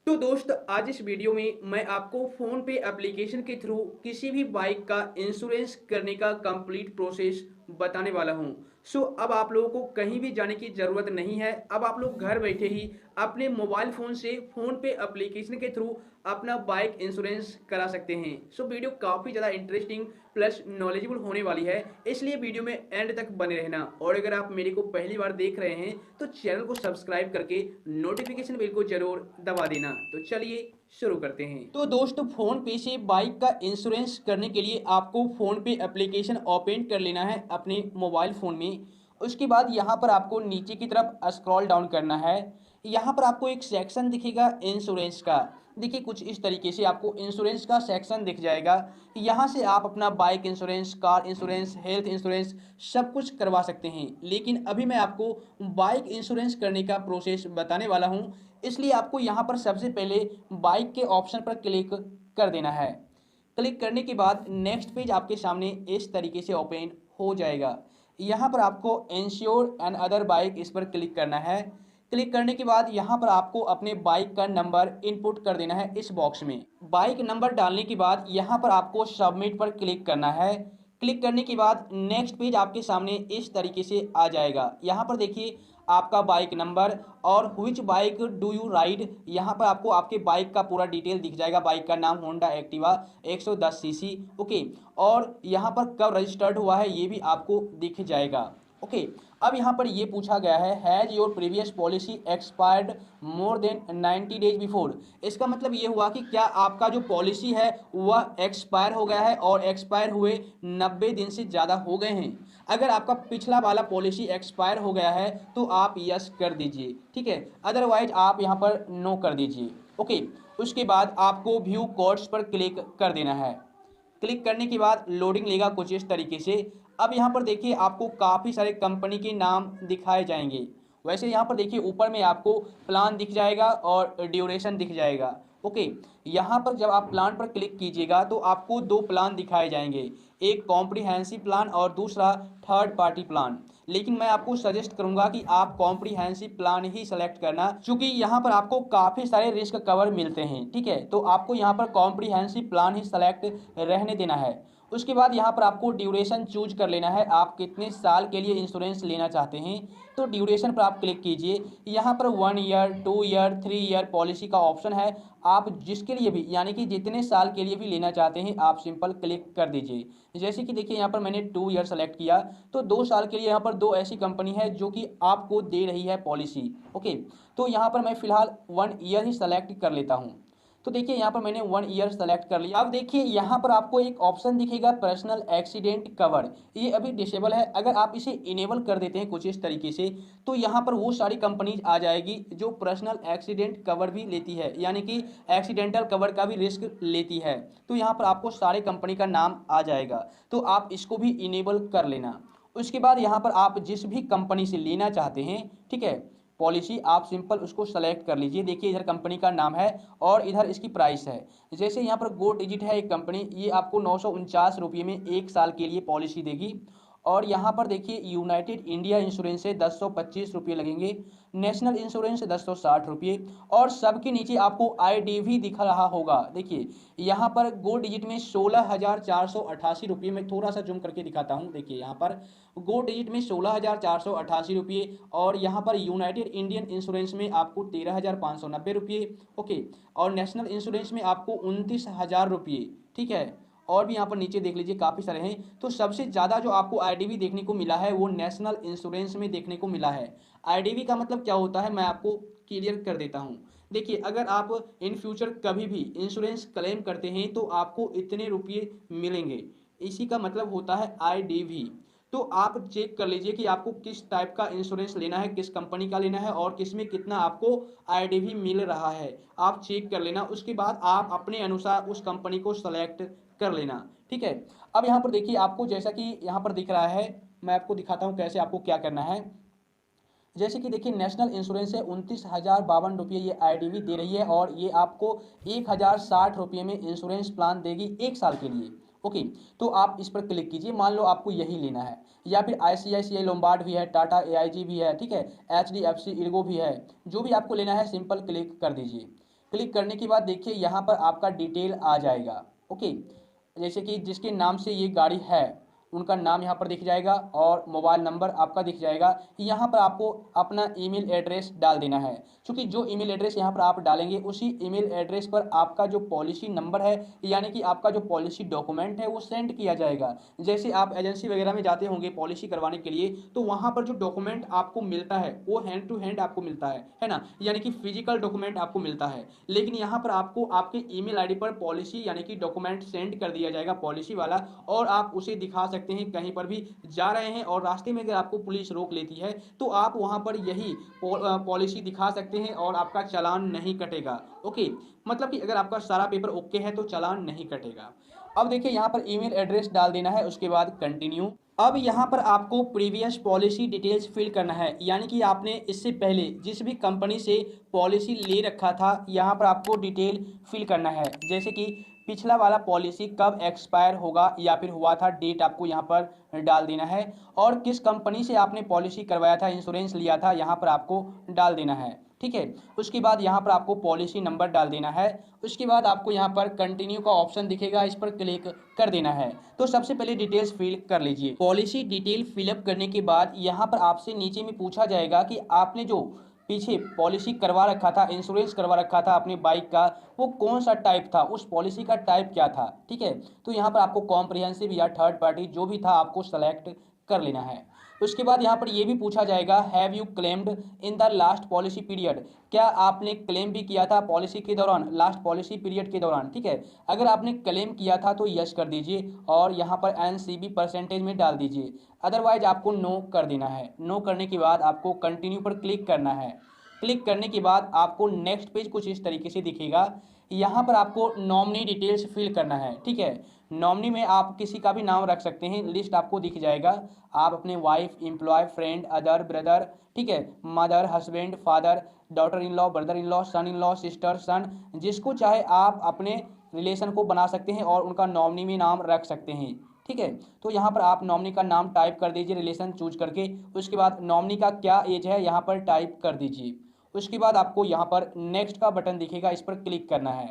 तो दोस्त आज इस वीडियो में मैं आपको फ़ोन पे एप्लीकेशन के थ्रू किसी भी बाइक का इंश्योरेंस करने का कंप्लीट प्रोसेस बताने वाला हूं। अब आप लोगों को कहीं भी जाने की ज़रूरत नहीं है। अब आप लोग घर बैठे ही अपने मोबाइल फ़ोन से फ़ोन पे एप्लीकेशन के थ्रू अपना बाइक इंश्योरेंस करा सकते हैं। वीडियो काफ़ी ज़्यादा इंटरेस्टिंग प्लस नॉलेजेबल होने वाली है, इसलिए वीडियो में एंड तक बने रहना। और अगर आप मेरे को पहली बार देख रहे हैं तो चैनल को सब्सक्राइब करके नोटिफिकेशन बेल को जरूर दबा देना। तो चलिए शुरू करते हैं। तो दोस्तों फोन पे से बाइक का इंश्योरेंस करने के लिए आपको फोन पे एप्लीकेशन ओपन कर लेना है अपने मोबाइल फोन में। उसके बाद यहाँ पर आपको नीचे की तरफ स्क्रॉल डाउन करना है। यहाँ पर आपको एक सेक्शन दिखेगा इंश्योरेंस का। देखिए कुछ इस तरीके से आपको इंश्योरेंस का सेक्शन दिख जाएगा। यहाँ से आप अपना bike insurance, car insurance, health insurance सब कुछ करवा सकते हैं। लेकिन अभी मैं आपको बाइक इंश्योरेंस करने का प्रोसेस बताने वाला हूँ, इसलिए आपको यहाँ पर सबसे पहले बाइक के ऑप्शन पर क्लिक कर देना है। क्लिक करने के बाद नेक्स्ट पेज आपके सामने इस तरीके से ओपन हो जाएगा। यहाँ पर आपको इंश्योर एंड अदर बाइक इस पर क्लिक करना है। क्लिक करने के बाद यहाँ पर आपको अपने बाइक का नंबर इनपुट कर देना है इस बॉक्स में। बाइक नंबर डालने के बाद यहाँ पर आपको सबमिट पर क्लिक करना है। क्लिक करने के बाद नेक्स्ट पेज आपके सामने इस तरीके से आ जाएगा। यहाँ पर देखिए आपका बाइक नंबर और which bike do you ride, यहाँ पर आपको आपके बाइक का पूरा डिटेल दिख जाएगा। बाइक का नाम होंडा एक्टिवा 110 सीसी, ओके। और यहाँ पर कब रजिस्टर्ड हुआ है ये भी आपको दिख जाएगा, ओके। अब यहाँ पर ये पूछा गया है has your previous policy expired more than 90 days before. इसका मतलब ये हुआ कि क्या आपका जो पॉलिसी है वह एक्सपायर हो गया है और एक्सपायर हुए 90 दिन से ज़्यादा हो गए हैं। अगर आपका पिछला वाला पॉलिसी एक्सपायर हो गया है तो आप यस कर दीजिए, ठीक है। अदरवाइज आप यहाँ पर नो कर दीजिए, ओके। उसके बाद आपको व्यू कोड्स पर क्लिक कर देना है। क्लिक करने के बाद लोडिंग लेगा कुछ इस तरीके से। अब यहाँ पर देखिए आपको काफ़ी सारे कंपनी के नाम दिखाए जाएंगे। वैसे यहाँ पर देखिए ऊपर में आपको प्लान दिख जाएगा और ड्यूरेशन दिख जाएगा, ओके। यहाँ पर जब आप प्लान पर क्लिक कीजिएगा तो आपको दो प्लान दिखाए जाएंगे, एक कॉम्प्रिहेंसिव प्लान और दूसरा थर्ड पार्टी प्लान। लेकिन मैं आपको सजेस्ट करूंगा कि आप कॉम्प्रिहेंसिव प्लान ही सेलेक्ट करना, क्योंकि यहाँ पर आपको काफ़ी सारे रिस्क कवर मिलते हैं, ठीक है। तो आपको यहाँ पर कॉम्प्रिहेंसिव प्लान ही सेलेक्ट रहने देना है। उसके बाद यहाँ पर आपको ड्यूरेशन चूज कर लेना है, आप कितने साल के लिए इंश्योरेंस लेना चाहते हैं। तो ड्यूरेशन पर आप क्लिक कीजिए। यहाँ पर 1 ईयर, 2 ईयर, 3 ईयर पॉलिसी का ऑप्शन है। आप जिसके लिए भी यानी कि जितने साल के लिए भी लेना चाहते हैं आप सिंपल क्लिक कर दीजिए। जैसे कि देखिए यहाँ पर मैंने 2 ईयर सेलेक्ट किया, तो 2 साल के लिए यहाँ पर दो ऐसी कंपनी है जो कि आपको दे रही है पॉलिसी, ओके। तो यहाँ पर मैं फिलहाल 1 ईयर ही सेलेक्ट कर लेता हूँ। तो देखिए यहाँ पर मैंने 1 ईयर सेलेक्ट कर लिया। अब देखिए यहाँ पर आपको एक ऑप्शन दिखेगा पर्सनल एक्सीडेंट कवर, ये अभी डिसेबल है। अगर आप इसे इनेबल कर देते हैं कुछ इस तरीके से तो यहाँ पर वो सारी कंपनीज आ जाएगी जो पर्सनल एक्सीडेंट कवर भी लेती है, यानी कि एक्सीडेंटल कवर का भी रिस्क लेती है। तो यहाँ पर आपको सारे कंपनी का नाम आ जाएगा, तो आप इसको भी इनेबल कर लेना। उसके बाद यहाँ पर आप जिस भी कंपनी से लेना चाहते हैं, ठीक है, पॉलिसी, आप सिंपल उसको सेलेक्ट कर लीजिए। देखिए इधर कंपनी का नाम है और इधर इसकी प्राइस है। जैसे यहाँ पर गो डिजिट है एक कंपनी, ये आपको 949 रुपये में 1 साल के लिए पॉलिसी देगी। और यहाँ पर देखिए यूनाइटेड इंडिया इंश्योरेंस से 1025 रुपये लगेंगे, नेशनल इंश्योरेंस 1060 रुपये। और सबके नीचे आपको आईडीवी दिख रहा होगा। देखिए यहाँ पर गो डिजिट में 16,488 रुपये में थोड़ा सा जूम करके दिखाता हूँ। देखिए यहाँ पर गो डिजिट में 16,488 रुपये और यहाँ पर यूनाइटेड इंडियन इंश्योरेंस में आपको 13,590 रुपये, ओके। और नेशनल इंश्योरेंस में आपको 29,000 रुपये, ठीक है। और भी यहाँ पर नीचे देख लीजिए काफ़ी सारे हैं। तो सबसे ज़्यादा जो आपको आईडीवी देखने को मिला है वो नेशनल इंश्योरेंस में देखने को मिला है। आईडीवी का मतलब क्या होता है मैं आपको क्लियर कर देता हूँ। देखिए अगर आप इन फ्यूचर कभी भी इंश्योरेंस क्लेम करते हैं तो आपको इतने रुपये मिलेंगे, इसी का मतलब होता है आईडीवी। तो आप चेक कर लीजिए कि आपको किस टाइप का इंश्योरेंस लेना है, किस कंपनी का लेना है और किस में कितना आपको आईडीवी मिल रहा है, आप चेक कर लेना। उसके बाद आप अपने अनुसार उस कंपनी को सेलेक्ट कर लेना, ठीक है। अब यहाँ पर देखिए आपको जैसा कि यहाँ पर दिख रहा है, मैं आपको दिखाता हूँ कैसे आपको क्या करना है। जैसे कि देखिए नेशनल इंश्योरेंस है 29,052 रुपये ये आईडीवी दे रही है और ये आपको 1,060 रुपये में इंश्योरेंस प्लान देगी 1 साल के लिए, ओके। तो आप इस पर क्लिक कीजिए, मान लो आपको यही लेना है। या फिर आईसीआईसीआई लोम्बार्ड भी है, टाटा एआईजी भी है, ठीक है, एचडीएफसी इर्गो भी है। जो भी आपको लेना है सिंपल क्लिक कर दीजिए। क्लिक करने के बाद देखिए यहाँ पर आपका डिटेल आ जाएगा। ओके, जैसे कि जिसके नाम से ये गाड़ी है उनका नाम यहाँ पर दिख जाएगा और मोबाइल नंबर आपका दिख जाएगा। यहाँ पर आपको अपना ईमेल एड्रेस डाल देना है, क्योंकि जो ईमेल एड्रेस यहाँ पर आप डालेंगे उसी ईमेल एड्रेस पर आपका जो पॉलिसी नंबर है यानी कि आपका जो पॉलिसी डॉक्यूमेंट है वो सेंड किया जाएगा। जैसे आप एजेंसी वगैरह में जाते होंगे पॉलिसी करवाने के लिए, तो वहाँ पर जो डॉक्यूमेंट आपको मिलता है वो हैंड टू हैंड आपको मिलता है ना, यानी कि फिजिकल डॉक्यूमेंट आपको मिलता है। लेकिन यहाँ पर आपको आपके ईमेल आईडी पर पॉलिसी यानी कि डॉक्यूमेंट सेंड कर दिया जाएगा पॉलिसी वाला, और आप उसे दिखा सकते हैं कहीं पर भी जा रहे हैं और रास्ते में अगर आपको पुलिस रोक लेती है तो आप वहां पर यही पॉलिसी दिखा सकते हैं और आपका चालान नहीं कटेगा। ओके, मतलब कि अगर आपका सारा पेपर ओके है तो चालान नहीं कटेगा। अब देखिए यहाँ पर ईमेल एड्रेस डाल देना है, उसके बाद कंटिन्यू। अब यहाँ पर आपको प्रीवियस पॉलिसी डिटेल्स फिल करना है, यानी कि आपने इससे पहले जिस भी कंपनी से पॉलिसी ले रखा था यहाँ पर आपको डिटेल फिल करना है। जैसे कि पिछला वाला पॉलिसी कब एक्सपायर होगा या फिर हुआ था, डेट आपको यहाँ पर डाल देना है, और किस कंपनी से आपने पॉलिसी करवाया था, इंश्योरेंस लिया था, यहाँ पर आपको डाल देना है। ठीक है, उसके बाद यहाँ पर आपको पॉलिसी नंबर डाल देना है। उसके बाद आपको यहाँ पर कंटिन्यू का ऑप्शन दिखेगा, इस पर क्लिक कर देना है। तो सबसे पहले डिटेल्स फिल कर लीजिए। पॉलिसी डिटेल फिलअप करने के बाद यहाँ पर आपसे नीचे में पूछा जाएगा कि आपने जो पीछे पॉलिसी करवा रखा था, इंश्योरेंस करवा रखा था अपनी बाइक का, वो कौन सा टाइप था, उस पॉलिसी का टाइप क्या था। ठीक है, तो यहाँ पर आपको कॉम्प्रिहेंसिव या थर्ड पार्टी जो भी था आपको सेलेक्ट कर लेना है। उसके बाद यहाँ पर ये भी पूछा जाएगा, have you claimed in the last policy period, क्या आपने क्लेम भी किया था पॉलिसी के दौरान, लास्ट पॉलिसी पीरियड के दौरान। ठीक है, अगर आपने क्लेम किया था तो यस कर दीजिए और यहाँ पर एनसीबी परसेंटेज में डाल दीजिए, अदरवाइज आपको नो कर देना है। नो करने के बाद आपको कंटिन्यू पर क्लिक करना है। क्लिक करने के बाद आपको नेक्स्ट पेज कुछ इस तरीके से दिखेगा। यहाँ पर आपको नॉमिनी डिटेल्स फिल करना है। ठीक है, नॉमिनी में आप किसी का भी नाम रख सकते हैं, लिस्ट आपको दिख जाएगा। आप अपने wife, employee, friend, other, brother, ठीक है, mother, husband, father, daughter in law, brother in law, son in law, sister, son, जिसको चाहे आप अपने रिलेशन को बना सकते हैं और उनका नॉमिनी में नाम रख सकते हैं। ठीक है, तो यहाँ पर आप नॉमिनी का नाम टाइप कर दीजिए रिलेशन चूज करके। उसके बाद नॉमिनी का क्या एज है यहाँ पर टाइप कर दीजिए। उसके बाद आपको यहाँ पर नेक्स्ट का बटन दिखेगा, इस पर क्लिक करना है।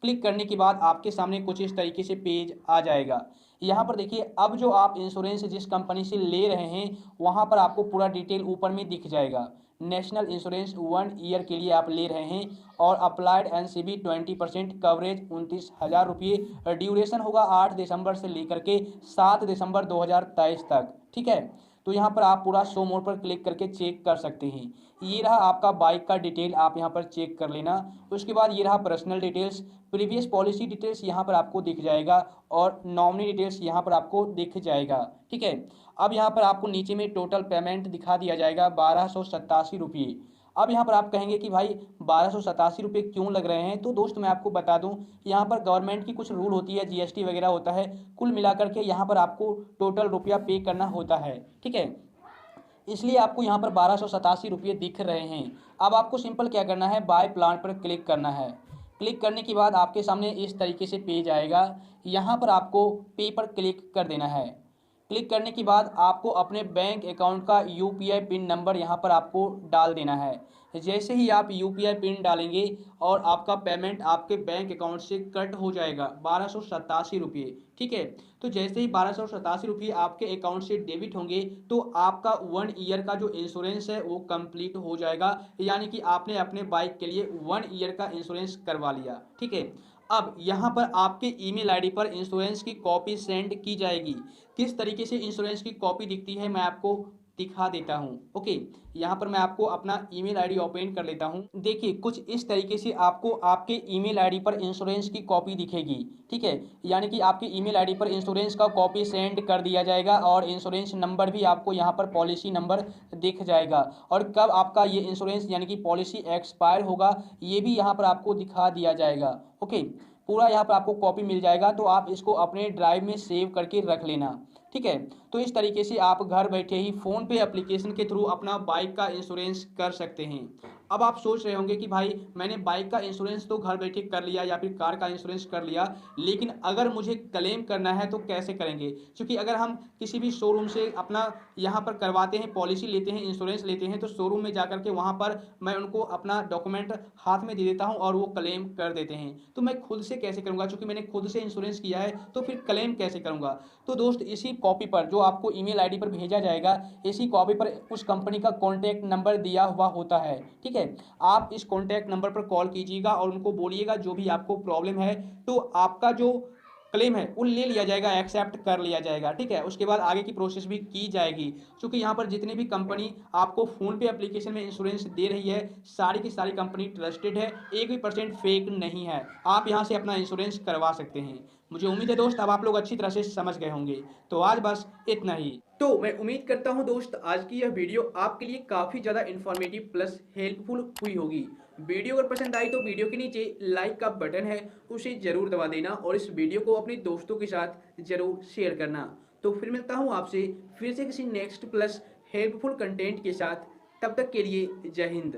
क्लिक करने के बाद आपके सामने कुछ इस तरीके से पेज आ जाएगा। यहाँ पर देखिए, अब जो आप इंश्योरेंस जिस कंपनी से ले रहे हैं वहाँ पर आपको पूरा डिटेल ऊपर में दिख जाएगा। नेशनल इंश्योरेंस 1 ईयर के लिए आप ले रहे हैं और अप्लाइड एनसीबी 20% कवरेज 29,000 रुपये, ड्यूरेशन होगा 8 दिसंबर से लेकर के 7 दिसंबर 2023 तक। ठीक है, तो यहाँ पर आप पूरा शो मोड पर क्लिक करके चेक कर सकते हैं। ये रहा आपका बाइक का डिटेल, आप यहाँ पर चेक कर लेना। उसके बाद ये रहा personal details, previous policy details यहाँ पर आपको दिख जाएगा और नॉमिनी डिटेल्स यहाँ पर आपको दिख जाएगा। ठीक है, अब यहाँ पर आपको नीचे में टोटल पेमेंट दिखा दिया जाएगा 1287 रुपये। अब यहाँ पर आप कहेंगे कि भाई 1287 रुपये क्यों लग रहे हैं, तो दोस्त मैं आपको बता दूं, यहाँ पर गवर्नमेंट की कुछ रूल होती है, जीएसटी वगैरह होता है, कुल मिलाकर के यहाँ पर आपको टोटल रुपया पे करना होता है। ठीक है, इसलिए आपको यहाँ पर 1287 रुपये दिख रहे हैं। अब आपको सिंपल क्या करना है, बाय प्लान पर क्लिक करना है। क्लिक करने के बाद आपके सामने इस तरीके से पेज आएगा। यहाँ पर आपको पे पर क्लिक कर देना है। क्लिक करने के बाद आपको अपने बैंक अकाउंट का यूपीआई पिन नंबर यहाँ पर आपको डाल देना है। जैसे ही आप यूपीआई पिन डालेंगे और आपका पेमेंट आपके बैंक अकाउंट से कट हो जाएगा 1287 रुपये। ठीक है, तो जैसे ही 1287 रुपये आपके अकाउंट से डेबिट होंगे तो आपका 1 ईयर का जो इंश्योरेंस है वो कंप्लीट हो जाएगा, यानी कि आपने अपने बाइक के लिए 1 ईयर का इंश्योरेंस करवा लिया। ठीक है, अब यहाँ पर आपके ईमेल आईडी पर इंश्योरेंस की कॉपी सेंड की जाएगी। किस तरीके से इंश्योरेंस की कॉपी दिखती है मैं आपको दिखा देता हूँ। ओके, यहाँ पर मैं आपको अपना ईमेल आईडी ओपन कर लेता हूँ। देखिए, कुछ इस तरीके से आपको आपके ईमेल आईडी पर इंश्योरेंस की कॉपी दिखेगी। ठीक है, यानी कि आपके ईमेल आईडी पर इंश्योरेंस का कॉपी सेंड कर दिया जाएगा और इंश्योरेंस नंबर भी आपको यहाँ पर पॉलिसी नंबर दिख जाएगा, और कब आपका ये इंश्योरेंस यानी कि पॉलिसी एक्सपायर होगा ये भी यहाँ पर आपको दिखा दिया जाएगा। ओके, पूरा यहाँ पर आपको कॉपी मिल जाएगा, तो आप इसको अपने ड्राइव में सेव करके रख लेना। ठीक है, तो इस तरीके से आप घर बैठे ही फ़ोन पे एप्लीकेशन के थ्रू अपना बाइक का इंश्योरेंस कर सकते हैं। अब आप सोच रहे होंगे कि भाई मैंने बाइक का इंश्योरेंस तो घर बैठे कर लिया या फिर कार का इंश्योरेंस कर लिया, लेकिन अगर मुझे क्लेम करना है तो कैसे करेंगे? क्योंकि अगर हम किसी भी शोरूम से अपना यहाँ पर करवाते हैं, पॉलिसी लेते हैं, इंश्योरेंस लेते हैं, तो शोरूम में जाकर के वहाँ पर मैं उनको अपना डॉक्यूमेंट हाथ में दे देता हूँ और वो क्लेम कर देते हैं। तो मैं खुद से कैसे करूँगा? चूँकि मैंने खुद से इंश्योरेंस किया है, तो फिर क्लेम कैसे करूँगा? तो दोस्त इसी कॉपी पर जो आपको ईमेल आईडी पर भेजा जाएगा, इसी कॉपी पर उस कंपनी का कॉन्टैक्ट नंबर दिया हुआ होता है, ठीक है? आप इस कॉन्टैक्ट नंबर पर कॉल कीजिएगा और उनको बोलिएगा जो भी आपको प्रॉब्लम है, तो आपका जो क्लेम है वो ले लिया जाएगा, एक्सेप्ट कर लिया जाएगा, ठीक है? उसके बाद आगे की प्रोसेस भी की जाएगी। क्योंकि यहाँ पर जितनी भी कंपनी आपको फ़ोन पे एप्लीकेशन में इंश्योरेंस दे रही है, सारी की सारी कंपनी ट्रस्टेड है, एक भी परसेंट फेक नहीं है। आप यहाँ से अपना इंश्योरेंस करवा सकते हैं। मुझे उम्मीद है दोस्त अब आप लोग अच्छी तरह से समझ गए होंगे। तो आज बस इतना ही। तो मैं उम्मीद करता हूँ दोस्त आज की यह वीडियो आपके लिए काफ़ी ज़्यादा इन्फॉर्मेटिव प्लस हेल्पफुल हुई होगी। वीडियो अगर पसंद आई तो वीडियो के नीचे लाइक का बटन है, उसे ज़रूर दबा देना और इस वीडियो को अपने दोस्तों के साथ ज़रूर शेयर करना। तो फिर मिलता हूँ आपसे फिर से किसी नेक्स्ट प्लस हेल्पफुल कंटेंट के साथ। तब तक के लिए जय हिंद।